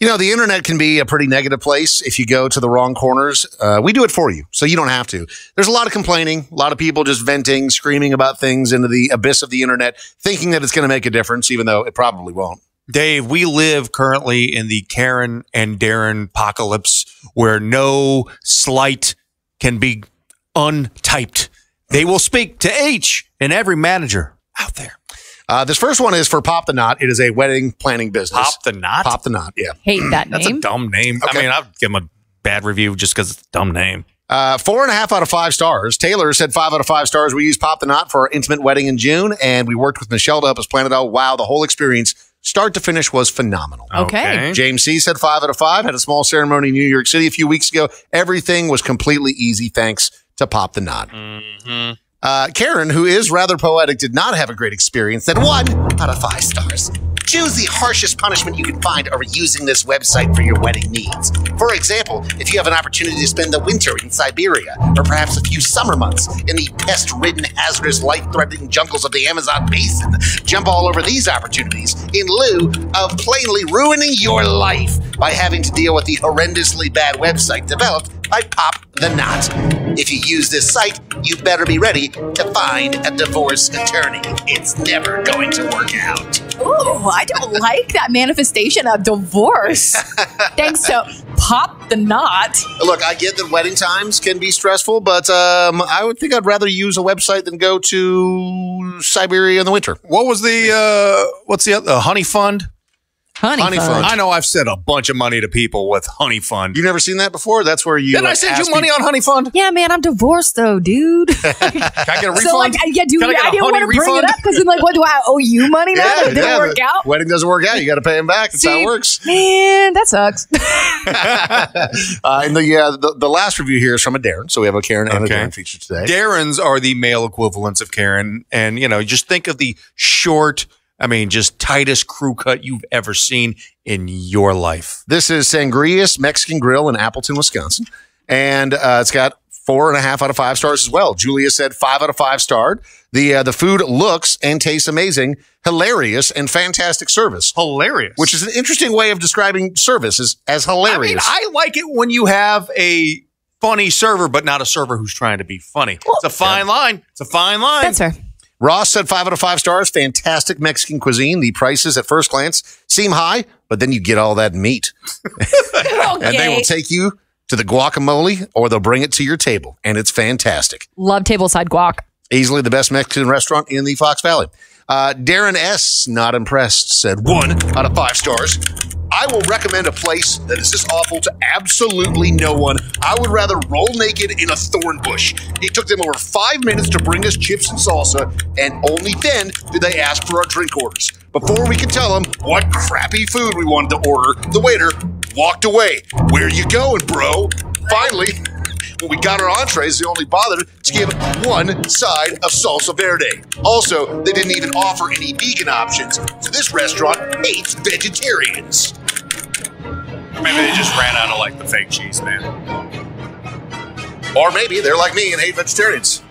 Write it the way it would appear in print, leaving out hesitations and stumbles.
You know, the internet can be a pretty negative place if you go to the wrong corners. We do it for you, so you don't have to. There's a lot of complaining, a lot of people just venting, screaming about things into the abyss of the internet, thinking that it's going to make a difference, even though it probably won't. Dave, we live currently in the Karen and Darren apocalypse where no slight can be untyped. They will speak to H and every manager out there. This first one is for Pop the Knot. It is a wedding planning business. Pop the Knot? Pop the Knot, yeah. Hate that name. That's a dumb name. Okay. I mean, I'll give them a bad review just because it's a dumb name. 4.5 out of 5 stars. Taylor said 5 out of 5 stars. We used Pop the Knot for our intimate wedding in June, and we worked with Michelle to help us plan it out. Wow, the whole experience, start to finish, was phenomenal. Okay. James C. said 5 out of 5. Had a small ceremony in New York City a few weeks ago. Everything was completely easy thanks to Pop the Knot. Mm-hmm. Karen, who is rather poetic, did not have a great experience. Said 1 out of 5 stars. Choose the harshest punishment you can find over using this website for your wedding needs. For example, if you have an opportunity to spend the winter in Siberia, or perhaps a few summer months in the pest-ridden, hazardous, life-threatening jungles of the Amazon basin, jump all over these opportunities in lieu of plainly ruining your life by having to deal with the horrendously bad website developed by Pop the Knot. If you use this site, you better be ready to find a divorce attorney. It's never going to work out. Ooh, I don't like that manifestation of divorce. Thanks to Pop the Knot. Look, I get that wedding times can be stressful, but I would think I'd rather use a website than go to Siberia in the winter. What was what's the other, Honey Fund? Honey Fund. I know I've sent a bunch of money to people with Honey Fund. You never seen that before? That's where you... Didn't I send you money on Honey Fund? Yeah, man, I'm divorced though, dude. Can I get a refund? So, like, yeah, dude, I didn't want to bring it up because I'm like, what, do I owe you money now? It didn't work out. Wedding doesn't work out. You got to pay him back. That's how it works. Man, that sucks. And the last review here is from a Darren. So we have a Karen and a Darren feature today. Darrens are the male equivalents of Karen. And, you know, just think of the short, just tightest crew cut you've ever seen in your life. This is Sangria's Mexican Grill in Appleton, Wisconsin. And it's got 4.5 out of 5 stars as well. Julia said 5 out of 5 starred. The food looks and tastes amazing, hilarious, and fantastic service. Hilarious. Which is an interesting way of describing service as hilarious. I like it when you have a funny server, but not a server who's trying to be funny. Well, it's a fine line. It's a fine line. That's fair. Ross said 5 out of 5 stars. Fantastic Mexican cuisine. The prices at first glance seem high, but then you get all that meat. Okay. And they will take you to the guacamole or they'll bring it to your table. And it's fantastic. Love tableside guac. Easily the best Mexican restaurant in the Fox Valley. Darren S., not impressed, said 1 out of 5 stars. I will recommend a place that is this awful to absolutely no one. I would rather roll naked in a thorn bush. It took them over 5 minutes to bring us chips and salsa, and only then did they ask for our drink orders. Before we could tell them what crappy food we wanted to order, the waiter walked away. Where you going, bro? Finally, when we got our entrees, they only bothered to give 1 side of salsa verde. Also, they didn't even offer any vegan options, so this restaurant hates vegetarians. Maybe they just ran out of the fake cheese, man. Or maybe they're like me and hate vegetarians.